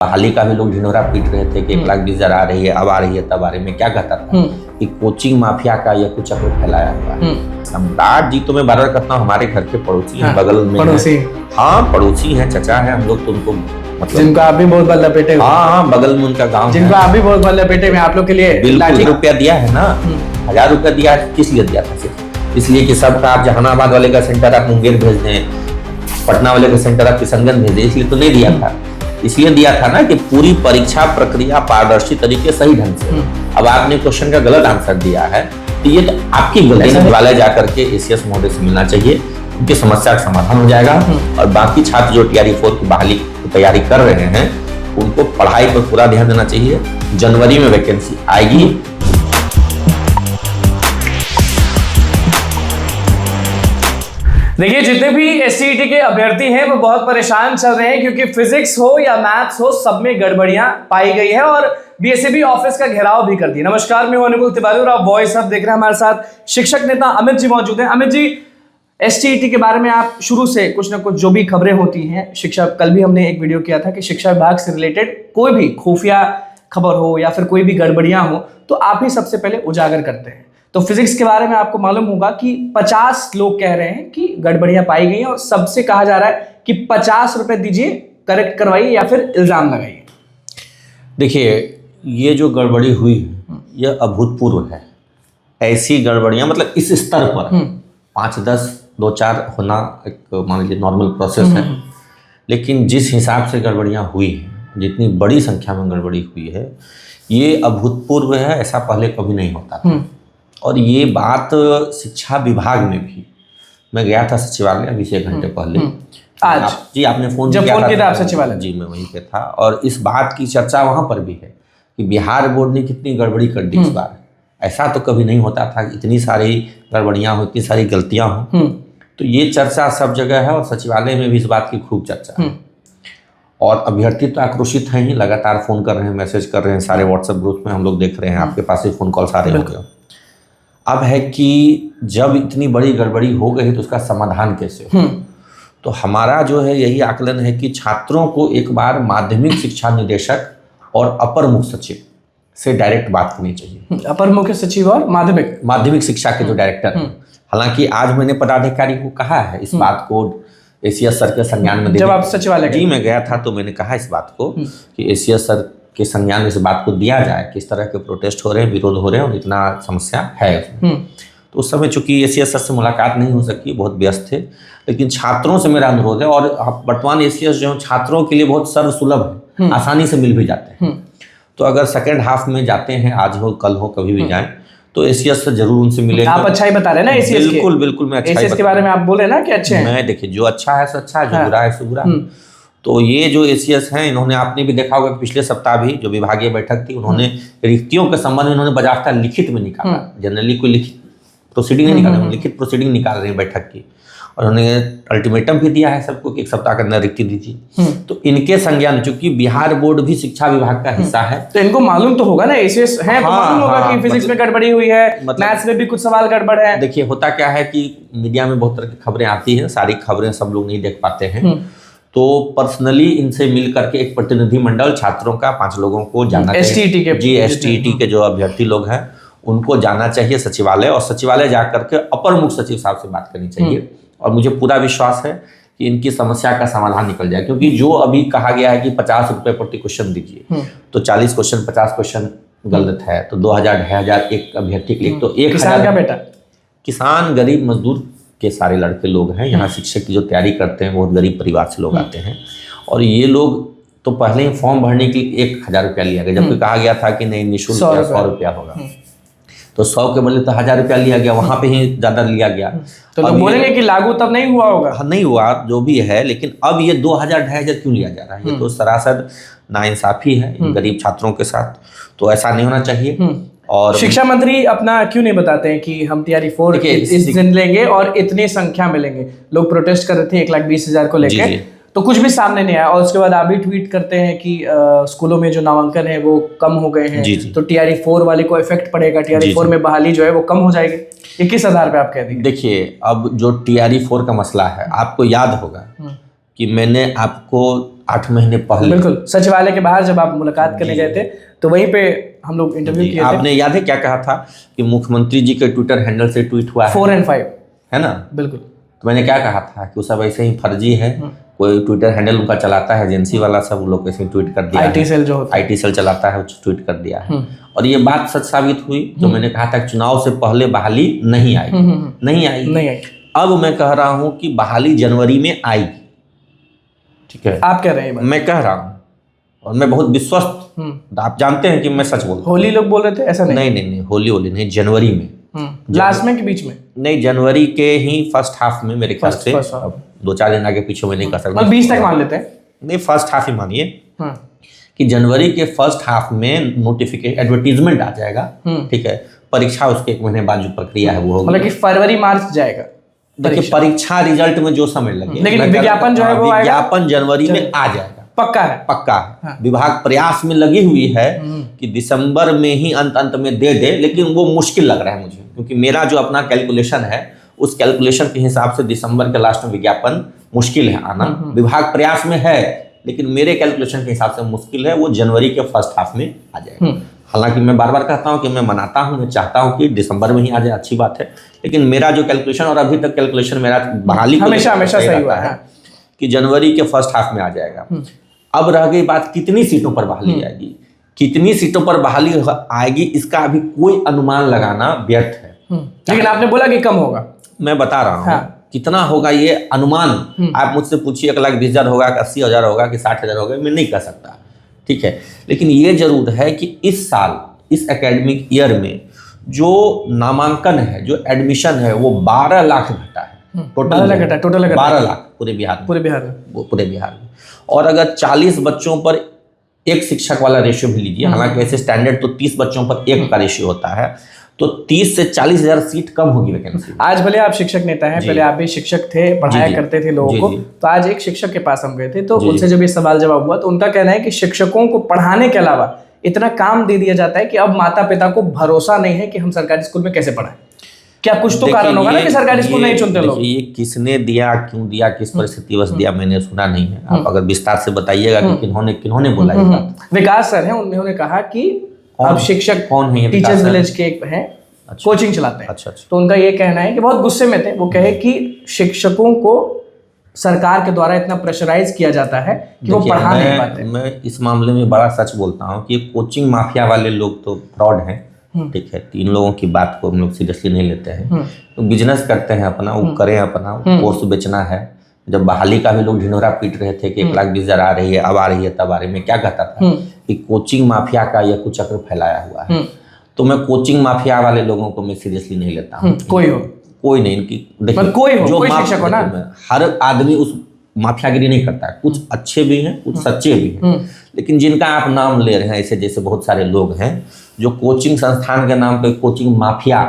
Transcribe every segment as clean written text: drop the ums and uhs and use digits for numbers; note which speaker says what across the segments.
Speaker 1: बहाली का भी लोग ढिंढोरा पीट रहे थे कि 1,20,000 आ रही है, अब आ रही है, तब आ रही है। मैं क्या कहता था कि कोचिंग माफिया का यह कुछ चक्र फैलाया हुआ है। सम्राट जी तो मैं बार-बार कहता हूँ, हमारे घर के पड़ोसी हैं, बगल में
Speaker 2: पड़ोसी,
Speaker 1: हाँ पड़ोसी हैं, चचा है, हम लोग तो उनको मतलब
Speaker 2: जिनको आप भी बहुत बल लपेटे हुए,
Speaker 1: हाँ बगल में उनका गाँव,
Speaker 2: जिनको आप भी बहुत बल लपेटे हुए, आप लोग के लिए
Speaker 1: बिल्कुल रुपया दिया है ना, 1,000 रुपया दिया है। किस लिए दिया था? सिर्फ इसलिए कि सबका आप जहानाबाद वाले का सेंटर आप मुंगेर भेज दें, पटना वाले का सेंटर आप किशनगंज भेज दें, इसलिए तो नहीं दिया था। इसलिए दिया था ना कि पूरी परीक्षा प्रक्रिया पारदर्शी तरीके सही ढंग से। अब आपने क्वेश्चन का गलत आंसर दिया है तो ये तो आपकी गलती है। सचिवालय जाकर के एसीएस महोदय से मिलना चाहिए, उनकी समस्या का समाधान हो जाएगा। और बाकी छात्र जो TRE 4 की बहाली की तैयारी कर रहे हैं उनको पढ़ाई पर पूरा ध्यान देना चाहिए। जनवरी में वैकेंसी आएगी।
Speaker 2: देखिए, जितने भी SCET के अभ्यर्थी हैं वो बहुत परेशान चल रहे हैं, क्योंकि फिजिक्स हो या मैथ्स हो, सब में गड़बड़ियां पाई गई है और BSAB ऑफिस का घेराव भी कर दिया। नमस्कार, मैं अनुकूल तिवारी और आप वॉइस अब देख रहे हैं। हमारे साथ शिक्षक नेता अमित जी मौजूद हैं। अमित जी, SCET के बारे में आप शुरू से कुछ ना कुछ जो भी खबरें होती हैं, शिक्षा, कल भी हमने एक वीडियो किया था कि शिक्षा विभाग से रिलेटेड कोई भी खुफिया खबर हो या फिर कोई भी गड़बड़ियां हो तो आप ही सबसे पहले उजागर करते हैं। तो फिजिक्स के बारे में आपको मालूम होगा कि 50 लोग कह रहे हैं कि गड़बड़ियां पाई गई हैं और सबसे कहा जा रहा है कि 50 रुपए दीजिए, करेक्ट करवाइए या फिर इल्जाम लगाइए।
Speaker 1: देखिए, ये जो गड़बड़ी हुई है यह अभूतपूर्व है। ऐसी गड़बड़ियां मतलब इस स्तर पर 5, 10, 2, 4 होना एक मान लीजिए नॉर्मल प्रोसेस है, लेकिन जिस हिसाब से गड़बड़ियां हुई हैं, जितनी बड़ी संख्या में गड़बड़ी हुई है, ये अभूतपूर्व है। ऐसा पहले कभी नहीं होता था। और ये बात शिक्षा विभाग में भी, मैं गया था सचिवालय अभी से 1 घंटे पहले,
Speaker 2: आज
Speaker 1: जी आपने फोन
Speaker 2: जब
Speaker 1: किया
Speaker 2: फोन किया था आप
Speaker 1: था
Speaker 2: सचिवालय?
Speaker 1: जी मैं वहीं पे था। और इस बात की चर्चा वहां पर भी है कि बिहार बोर्ड ने कितनी गड़बड़ी कर दी इस बार। ऐसा तो कभी नहीं होता था कि इतनी सारी गड़बड़ियां हो, इतनी सारी गलतियां हो। तो ये चर्चा सब जगह है और सचिवालय में भी इस बात की खूब चर्चा है। और अभ्यर्थी तो आक्रोशित हैं ही, लगातार फोन कर रहे हैं, मैसेज कर रहे हैं, सारे व्हाट्सएप ग्रुप में हम लोग देख रहे हैं, आपके पास ही फोन कॉल सारे हो गए। अब है कि जब इतनी बड़ी गड़बड़ी हो गई तो उसका समाधान कैसे हो। तो हमारा जो है यही आकलन है कि छात्रों को एक बार माध्यमिक शिक्षा निदेशक और अपर मुख्य सचिव से डायरेक्ट बात करनी चाहिए।
Speaker 2: अपर मुख्य सचिव और
Speaker 1: माध्यमिक शिक्षा के जो डायरेक्टर हैं। हालांकि आज मैंने पदाधिकारी को कहा है इस बात को एसीएस सर के संज्ञान में,
Speaker 2: जब आप सचिवालय
Speaker 1: जी मैं गया था तो मैंने कहा इस बात को कि एसीएस सर के संज्ञान में इस बात को दिया जाए, किस तरह के प्रोटेस्ट हो रहे हैं, विरोध हो रहे हैं और इतना समस्या है उसमें। तो उस समय चूंकि एसीएस सर से मुलाकात नहीं हो सकी, बहुत व्यस्त थे, लेकिन छात्रों से मेरा अनुरोध है। और वर्तमान एसीएस जो छात्रों के लिए बहुत सर्वसुलभ है, आसानी से मिल भी जाते हैं। तो अगर सेकेंड हाफ में जाते हैं, आज हो कल हो कभी भी जाएं, तो एसीएस से जरूर उनसे मिलेंगे।
Speaker 2: आप अच्छा ही बता रहे हैं ना एसीएस के?
Speaker 1: बिल्कुल मैं अच्छा
Speaker 2: एसीएस के बारे में आप बोल रहे हैं ना कि अच्छे हैं।
Speaker 1: मैं देखिए, जो अच्छा है सो अच्छा है, जो बुरा है सो बुरा। तो ये जो एसीएस हैं, इन्होंने, आपने भी देखा होगा पिछले सप्ताह भी जो विभागीय बैठक थी, उन्होंने रिक्तियों के संबंध में इन्होंने बाकायदा लिखित में निकाला। जनरली कोई लिखित प्रोसीडिंग नहीं निकाला, लिखित प्रोसीडिंग निकाल रहे हैं बैठक की। और उन्होंने अल्टीमेटम भी दिया है सबको कि 1 सप्ताह के अंदर रिक्ति दीजिए। तो इनके संज्ञान, चूंकि बिहार बोर्ड भी शिक्षा विभाग का हिस्सा है,
Speaker 2: तो इनको मालूम तो होगा ना, एसीएस है तो मालूम होगा कि फिजिक्स में गड़बड़ी हुई है, मैथ्स में भी कुछ सवाल गड़बड़ है।
Speaker 1: देखिए, होता क्या है कि मीडिया में बहुत तरह की खबरें आती हैं, सारी खबरें सब लोग नहीं देख पाते हैं। तो पर्सनली इनसे मिल करके एक प्रतिनिधि मंडल छात्रों का 5 लोगों को जाना चाहिए। STET के जो अभ्यर्थी लोग हैं उनको जाना चाहिए सचिवालय, और सचिवालय जाकर के अपर मुख्य सचिव साहब से बात करनी चाहिए। और मुझे पूरा विश्वास है कि इनकी समस्या का समाधान निकल जाए, क्योंकि जो अभी कहा गया है कि 50 रुपए प्रति क्वेश्चन दीजिए, तो 40 क्वेश्चन 50 क्वेश्चन गलत है, तो 2,000 2,500 एक अभ्यर्थी के लिए, तो 1,000
Speaker 2: का बेटा,
Speaker 1: किसान गरीब मजदूर के सारे लड़के लोग हैं। यहाँ शिक्षक की जो तैयारी करते हैं बहुत गरीब परिवार से लोग आते हैं। और ये लोग तो पहले ही फॉर्म भरने के लिए 1,000 रुपया लिया गया, जबकि कहा गया था कि नहीं, निःशुल्क 100 रुपया होगा। तो 100 के बदले तो 1,000 रुपया लिया गया, वहां पे ही ज्यादा लिया गया।
Speaker 2: तो लोग बोलेंगे कि लागू तब नहीं हुआ होगा।
Speaker 1: नहीं हुआ, जो भी है, लेकिन अब ये 2,000 2,500 क्यों लिया जा रहा है? ये तो सरासर नाइंसाफी है गरीब छात्रों के साथ। तो ऐसा नहीं होना चाहिए। और
Speaker 2: शिक्षा मंत्री अपना क्यों नहीं बताते हैं कि हम TRE 4 इस दिन लेंगे और इतनी संख्या में लेंगे? लोग प्रोटेस्ट कर रहे थे 1,20,000 को लेकर, तो कुछ भी सामने नहीं आया। और उसके बाद आप भी ट्वीट करते हैं कि स्कूलों में जो नामांकन है वो कम हो गए हैं, तो TRE 4 वाले को इफेक्ट पड़ेगा, TRE 4 में बहाली जो है वो कम हो जाएगी। ये किस आधार पे आप कह दीजिए?
Speaker 1: देखिए, अब जो TRE 4 का मसला है, आपको याद होगा कि मैंने आपको 8 महीने पहले।
Speaker 2: बिल्कुल, सचिवालय के बाहर जब आप मुलाकात करने गए थे तो वहीं पे हम लोग इंटरव्यू किए थे।
Speaker 1: आपने याद है क्या कहा था कि मुख्यमंत्री जी के ट्विटर हैंडल से ट्वीट हुआ है
Speaker 2: 4 और 5
Speaker 1: है ना?
Speaker 2: बिल्कुल।
Speaker 1: तो मैंने क्या कहा था कि वो सब ऐसे ही फर्जी है, कोई ट्विटर हैंडल उनका चलाता है एजेंसी वाला, सब लोग ऐसे ट्वीट कर दिया,
Speaker 2: IT सेल जो होता है,
Speaker 1: IT सेल चलाता है, ट्वीट कर दिया है। और ये बात सच साबित हुई। जो मैंने कहा था चुनाव से पहले बहाली नहीं आई, नहीं आई। अब मैं कह रहा हूं कि बहाली जनवरी में आएगी। ठीक है,
Speaker 2: आप कह रहे हैं?
Speaker 1: मैं कह रहा हूं और मैं बहुत विश्वस्त, आप जानते हैं कि मैं सच बोलता हूं।
Speaker 2: होली लोग बोल रहे थे, ऐसा नहीं?
Speaker 1: नहीं, होली नहीं, जनवरी में,
Speaker 2: लास्ट में कि बीच में?
Speaker 1: नहीं, जनवरी के ही फर्स्ट हाफ में मेरे ख्याल से। अब 2-4 दिन आगे पीछे में नहीं कर सकता,
Speaker 2: 20 तक मान लेते हैं।
Speaker 1: नहीं, फर्स्ट हाफ ही मानिए कि जनवरी के फर्स्ट हाफ में नोटिफिकेशन एडवर्टीजमेंट आ जाएगा। ठीक है, परीक्षा उसके 1 महीने बाद जो प्रक्रिया है वो होगी,
Speaker 2: मतलब कि फरवरी मार्च जाएगा।
Speaker 1: देखिए परीक्षा रिजल्ट में जो समय लगे,
Speaker 2: लेकिन विज्ञापन जो है वो
Speaker 1: विज्ञापन जनवरी में आ जाएगा,
Speaker 2: पक्का है।
Speaker 1: हाँ। विभाग प्रयास में लगी हुई है कि दिसंबर में ही अंत में दे दे, लेकिन वो मुश्किल लग रहा है मुझे, क्योंकि मेरा जो अपना कैलकुलेशन है उस कैलकुलेशन के हिसाब से दिसंबर के लास्ट में विज्ञापन मुश्किल है आना। विभाग प्रयास में है, लेकिन मेरे कैलकुलेशन के हिसाब से मुश्किल है, वो जनवरी के फर्स्ट हाफ में आ जाएगा। हालांकि मैं बार बार कहता हूँ कि मैं मनाता हूँ, मैं चाहता हूँ कि दिसंबर में ही आ जाए, अच्छी बात है, लेकिन मेरा जो कैलकुलेशन और अभी तक कैलकुलेशन मेरा बहाली
Speaker 2: हमेशा सही हुआ है
Speaker 1: कि जनवरी के फर्स्ट हाफ में आ जाएगा। अब रह गई बात कितनी सीटों पर बहाली आएगी, कितनी सीटों पर बहाली आएगी, इसका अभी कोई अनुमान लगाना व्यर्थ है।
Speaker 2: लेकिन आपने बोला कि कम होगा,
Speaker 1: मैं बता रहा हूँ कितना होगा ये अनुमान। आप मुझसे पूछिए 1,20,000 होगा, 80,000 होगा कि 60,000 होगा, मैं नहीं कह सकता। ठीक है, लेकिन ये जरूर है कि इस साल, इस एकेडमिक ईयर में जो नामांकन है, जो एडमिशन है, वो 12 लाख घटा है। टोटल 12 लाख पूरे बिहार में। और अगर 40 बच्चों पर एक शिक्षक वाला रेशियो भी लीजिए, हालांकि ऐसे स्टैंडर्ड तो 30 बच्चों पर एक का रेशियो होता है, तो 30 से 40,000 सीट कम होगी वैकेंसी।
Speaker 2: आज भले आप शिक्षक नेता हैं, पहले आप भी शिक्षक थे, पढ़ाया करते थे लोगों को, तो आज एक शिक्षक के पास हम गए थे, तो उनसे जब ये सवाल जवाब हुआ तो उनका कहना है कि शिक्षकों को पढ़ाने के अलावा इतना काम दे दिया जाता है कि अब माता पिता को भरोसा नहीं है कि हम सरकारी स्कूल में कैसे पढ़ाएं। क्या कुछ तो कारण होगा ना कि सरकारी स्कूल नहीं चुनते लोग?
Speaker 1: ये किसने दिया, क्यों दिया, किस परिस्थितिवश दिया, मैंने सुना नहीं है। आप अगर विस्तार से बताइएगा कि किन्होंने बोला ये बात।
Speaker 2: विकास सर हैं, उन्होंने कहा कि अब शिक्षक
Speaker 1: कौन है?
Speaker 2: टीचर्स विलेज के हैं, कोचिंग चलाते हैं। अच्छा। तो उनका ये कहना है कि बहुत गुस्से में थे, वो कहे कि शिक्षकों को सरकार के द्वारा इतना प्रेशराइज किया जाता है कि वो पढ़ा नहीं पाते।
Speaker 1: मैं इस मामले में बड़ा सच बोलता हूँ कि कोचिंग माफिया वाले लोग तो फ्रॉड हैं। ठीक है, 3 लोगों की बात को हम लोग सीरियसली नहीं लेते हैं। तो बिजनेस करते हैं अपना, वो करें अपना, कोर्स बेचना है। जब बहाली का भी लोग ढिंढोरा पीट रहे थे कि 1,20,000 आ रही है, अब आ रही है, तब आ रही है, मैं क्या कहता था कि कोचिंग माफिया का यह कुछ चक्र फैलाया हुआ है। तो मैं कोचिंग माफिया वाले लोगों को मैं सीरियसली नहीं लेता हूँ। कोई नहीं, इनकी देखिए, कोई शिक्षक हो ना, हर आदमी उस माफियागिरी नहीं करता है। कुछ अच्छे भी हैं, कुछ सच्चे भी हैं, लेकिन जिनका आप नाम ले रहे हैं, ऐसे जैसे बहुत सारे लोग हैं जो कोचिंग संस्थान के नाम पे कोचिंग माफिया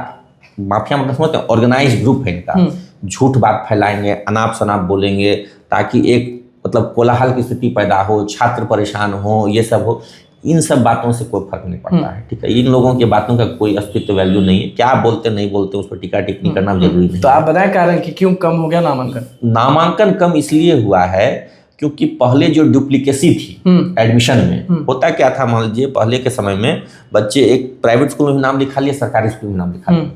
Speaker 1: मतलब समझते हैं, ऑर्गेनाइज ग्रुप है इनका, झूठ बात फैलाएंगे, अनाप शनाप बोलेंगे ताकि एक मतलब कोलाहल की स्थिति पैदा हो, छात्र परेशान हो, ये सब हो। इन सब बातों से कोई फर्क नहीं पड़ता है। ठीक है, इन लोगों की बातों का कोई अस्तित्व वैल्यू नहीं है। क्या बोलते नहीं बोलते उस पर टीका टिप्पणी करना जरूरी नहीं।
Speaker 2: तो आप बताएं कारण कि क्यों कम हो गया नामांकन?
Speaker 1: नामांकन कम इसलिए हुआ है क्योंकि पहले जो डुप्लीकेसी थी एडमिशन में, होता क्या था, मान लीजिए पहले के समय में बच्चे एक प्राइवेट स्कूल में भी नाम लिखा लिया, सरकारी स्कूल में नाम लिखा लिया,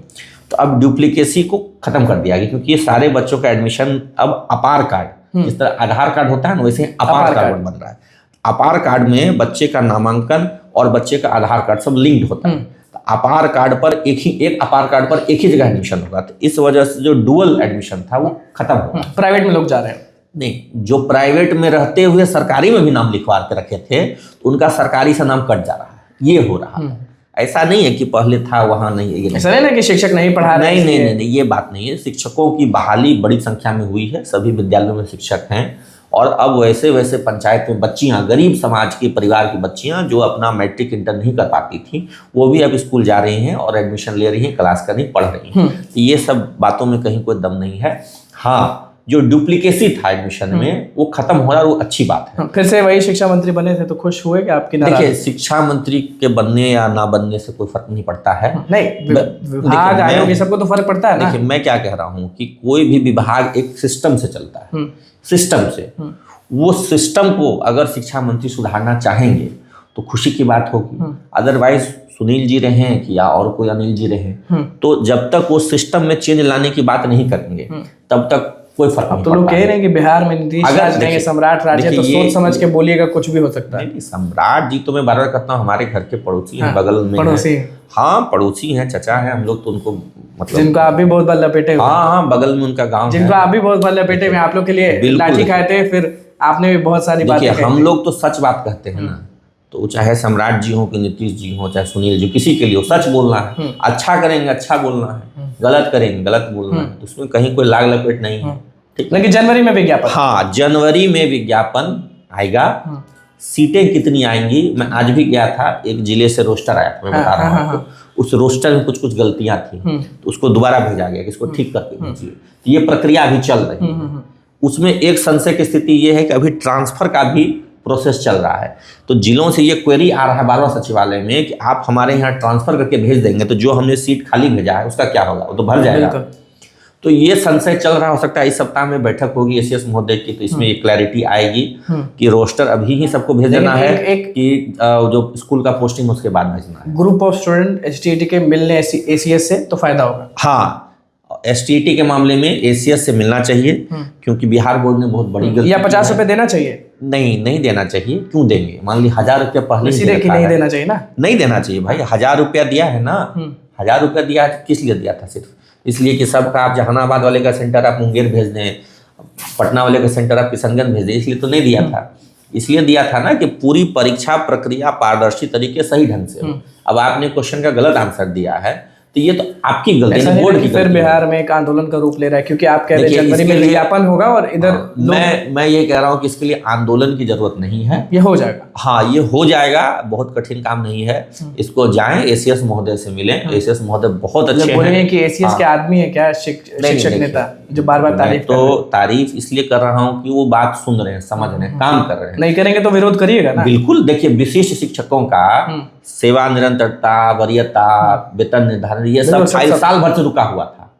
Speaker 1: तो अब डुप्लीकेसी को खत्म कर दिया गया, क्योंकि ये सारे बच्चों का एडमिशन अब अपार कार्ड, जिस तरह आधार कार्ड होता है ना, वैसे अपार कार्ड बन रहा है। अपार कार्ड में बच्चे का नामांकन और बच्चे का आधार कार्ड सब लिंक्ड होता है। तो अपार कार्ड पर एक अपार कार्ड पर एक ही जगह एडमिशन होगा, तो इस वजह से जो डुअल एडमिशन था वो खत्म हो गया।
Speaker 2: प्राइवेट में लोग जा रहे हैं,
Speaker 1: नहीं, जो प्राइवेट में रहते हुए सरकारी में भी नाम लिखवा के रखे थे, तो उनका सरकारी से नाम कट जा रहा है, ये हो रहा है। ऐसा नहीं है कि पहले था वहां नहीं है,
Speaker 2: ऐसा नहीं ना कि शिक्षक नहीं पढ़ा रहे।
Speaker 1: नहीं, ये बात नहीं है। शिक्षकों की बहाली बड़ी संख्या में हुई है, सभी विद्यालयों में शिक्षक हैं, और अब वैसे पंचायत में बच्चियां, गरीब समाज के परिवार की बच्चियां जो अपना मैट्रिक इंटर नहीं कर पाती थी, वो भी अब स्कूल जा रही हैं और एडमिशन ले रही हैं, क्लास कर रही, पढ़ रही हैं। तो ये सब बातों में कहीं कोई दम नहीं है। हाँ, जो डुप्लीकेसी था एडमिशन में वो खत्म हो रहा है, वो अच्छी बात है।
Speaker 2: फिर से वही शिक्षा मंत्री बने थे तो खुश हुए कि आपकी?
Speaker 1: देखिए, शिक्षा मंत्री के बनने या ना बनने से कोई फर्क नहीं पड़ता है।
Speaker 2: नहीं, विभाग आयोग ये सबको तो फर्क पड़ता है ना।
Speaker 1: देखिए, मैं क्या कह रहा हूँ कि कोई भी विभाग एक सिस्टम से चलता है, सिस्टम से वो सिस्टम को अगर शिक्षा मंत्री सुधारना चाहेंगे तो खुशी की बात होगी। अदरवाइज सुनील जी रहे कि या और कोई अनिल जी रहे, तो जब तक वो सिस्टम में चेंज लाने की बात नहीं करेंगे तब तक कोई फर्क नहीं
Speaker 2: तो लोग कह रहे हैं कि बिहार में नीतीश राज नहीं, सम्राट राज है, तो सोच समझ के बोलिएगा, कुछ भी हो सकता है।
Speaker 1: नहीं, सम्राट जी तो मैं बार बार कहता हूँ हमारे घर के पड़ोसी हैं, बगल में
Speaker 2: पड़ोसी,
Speaker 1: हाँ पड़ोसी हैं, चचा हैं, हम लोग तो उनको मतलब
Speaker 2: जिनको आप भी बहुत बल लपेटे हुए,
Speaker 1: हाँ बगल में उनका गाँव,
Speaker 2: जिनको आप भी बहुत बल लपेटे हुए, आप लोग के लिए लाठी खाए थे, फिर आपने भी बहुत सारी बातें कही।
Speaker 1: हम लोग तो सच बात कहते हैं ना, तो चाहे सम्राट जी हो कि नीतीश जी हो, चाहे सुनील जी, किसी के लिए सच बोलना है, अच्छा करेंगे अच्छा बोलना है, गलत करेंगे गलत बोलना है, तो उसमें कहीं कोई लाग लपेट नहीं है। ठीक,
Speaker 2: लेकिन जनवरी में विज्ञापन,
Speaker 1: हाँ जनवरी में विज्ञापन आएगा। सीटें कितनी आएंगी, मैं आज भी गया था, एक जिले से रोस्टर आया था, मैं बता रहा हूँ आपको, उस रोस्टर में कुछ कुछ गलतियां थी, तो उसको दोबारा भेजा गया कि इसको ठीक करके भेजिए। तो ये प्रक्रिया अभी चल रही है। उसमें एक संशय की स्थिति ये है कि अभी ट्रांसफर का भी प्रोसेस चल रहा है, तो जिलों से ये क्वेरी आ रहा है बार-बार सचिवालय में कि आप हमारे यहाँ ट्रांसफर करके भेज देंगे तो जो हमने सीट खाली भेजा है उसका क्या होगा, वो तो भर जाएगा। तो ये संशय चल रहा, हो सकता है इस सप्ताह में बैठक होगी एसीएस महोदय की, तो इसमें ये क्लैरिटी आएगी कि रोस्टर अभी ही सबको भेज देना है कि जो स्कूल का पोस्टिंग उसके बाद भेजना है।
Speaker 2: ग्रुप ऑफ स्टूडेंट एसटीईटी के मिलने एसीएस से तो फायदा होगा।
Speaker 1: हाँ, एसटीईटी के मामले में एसीएस से मिलना चाहिए, क्योंकि बिहार बोर्ड ने बहुत बड़ी गलती,
Speaker 2: या 50 रुपए देना चाहिए?
Speaker 1: नहीं देना चाहिए। क्यों देंगे? मान ली 1000 रुपया पहले
Speaker 2: सीधे कि नहीं देना चाहिए ना,
Speaker 1: नहीं देना चाहिए भाई। 1000 रुपया दिया है ना, 1000 रुपया दिया है, किस लिए दिया था? सिर्फ इसलिए कि सबका आप जहानाबाद वाले का सेंटर आप मुंगेर भेज दें, पटना वाले का सेंटर आप किशनगंज भेज दें, इसलिए तो नहीं दिया था। इसलिए दिया था ना कि पूरी परीक्षा प्रक्रिया पारदर्शी तरीके सही ढंग से हो। अब आपने क्वेश्चन का गलत आंसर दिया है तो ये तो आपकी गलती है, बोर्ड की।
Speaker 2: फिर बिहार में एक आंदोलन का रूप ले रहा है, क्योंकि आप कह रहे हैं जनवरी में विज्ञापन होगा और इधर
Speaker 1: मैं ये कह रहा हूँ कि इसके लिए आंदोलन की जरूरत नहीं है,
Speaker 2: ये हो जाएगा।
Speaker 1: हाँ ये हो जाएगा, बहुत कठिन काम नहीं है। इसको जाएं, एसीएस महोदय से मिलें, एसीएस महोदय बहुत अच्छे हैं।
Speaker 2: बोलेंगे कि एसीएस के आदमी है क्या शिक्षक नेता जो बार बार तारीफ?
Speaker 1: तो तारीफ इसलिए कर रहा हूँ कि वो बात सुन रहे हैं, समझ रहे हैं, काम कर रहे हैं।
Speaker 2: नहीं करेंगे तो विरोध करिएगा ना।
Speaker 1: बिल्कुल, देखिए विशिष्ट शिक्षकों का सेवा निरंतरता, वरीयता, वेतन निर्धारण, ये सब साल भर से रुका हुआ था।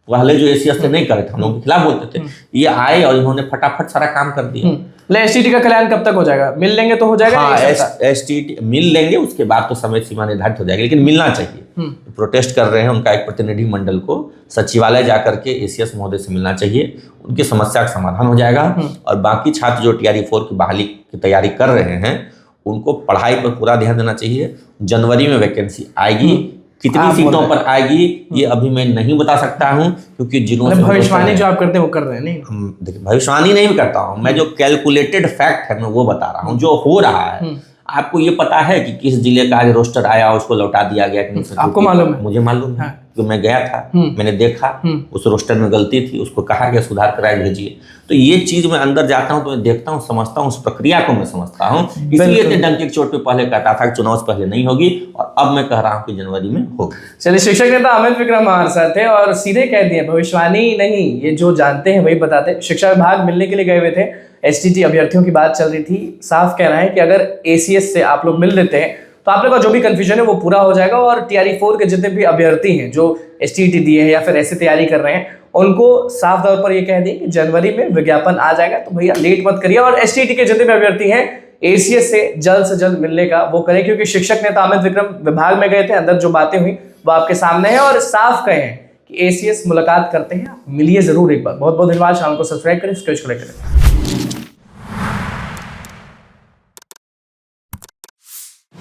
Speaker 1: पहले जो एसीएस थे नहीं करे थे, हम लोग के खिलाफ बोलते थे, ये आए और इन्होंने फटाफट सारा काम कर दिया।
Speaker 2: एसटीटी का कल्याण कब तक हो जाएगा? मिल लेंगे तो हो जाएगा।
Speaker 1: हाँ, एसटीटी मिल लेंगे, उसके बाद तो समय सीमा निर्धारित हो जाएगी, लेकिन मिलना चाहिए। प्रोटेस्ट कर रहे हैं, उनका एक प्रतिनिधि मंडल को सचिवालय जाकर के एसीएस महोदय से मिलना चाहिए, उनकी समस्या का समाधान हो जाएगा। और बाकी छात्र जो TRE 4 की बहाली की तैयारी कर रहे हैं उनको पढ़ाई पर पूरा ध्यान देना चाहिए। जनवरी में वैकेंसी आएगी, कितनी सीटों पर आएगी ये अभी मैं नहीं बता सकता हूँ, क्योंकि जिलों से
Speaker 2: भविष्यवाणी जो आप करते हैं वो कर रहे हैं। नहीं
Speaker 1: देखिए, भविष्यवाणी नहीं करता हूँ मैं, जो कैलकुलेटेड फैक्ट है मैं वो बता रहा हूँ, जो हो रहा है। आपको ये पता है कि किस जिले का आज रोस्टर आया, उसको लौटा दिया गया कि नहीं?
Speaker 2: आपको मालूम है?
Speaker 1: मुझे मालूम है, तो मैं गया था, मैंने देखा उस रोस्टर में गलती थी, उसको कहा गया सुधार कराए भेजिए। तो ये चीज मैं अंदर जाता हूँ तो मैं देखता हूँ, समझता हूँ, उस प्रक्रिया को मैं समझता हूँ। इसलिए इतने डंके की चोट पे पहले कहता था कि चुनाव से पहले नहीं होगी, और अब मैं कह रहा हूँ कि जनवरी में होगी।
Speaker 2: चलिए, शिक्षक नेता अमित विक्रम हमारे साथ थे और सीधे कह दिए, भविष्यवाणी नहीं, ये जो जानते हैं वही बताते। शिक्षा विभाग मिलने के लिए गए हुए थे, एसटीटी अभ्यर्थियों की बात चल रही थी। साफ कह रहा है कि अगर एसीएस से आप लोग मिल लेते हैं तो आप लोग का जो भी कंफ्यूजन है वो पूरा हो जाएगा, और TRE 4 के जितने भी अभ्यर्थी हैं जो एसटीटी दिए हैं या फिर ऐसे तैयारी कर रहे हैं, उनको साफ तौर पर ये कह दें कि जनवरी में विज्ञापन आ जाएगा, तो भैया लेट मत करिए। और एसटीटी के जितने भी अभ्यर्थी हैं एसीएस से जल्द मिलने का वो करें, क्योंकि शिक्षक नेता अमित विक्रम विभाग में गए थे, अंदर जो बातें हुई वो आपके सामने है, और साफ कहे हैं कि एसीएस मुलाकात करते हैं, मिलिए जरूर एक बार। बहुत बहुत धन्यवाद। चैनल को सब्सक्राइब करें, स्क्रीन को करें।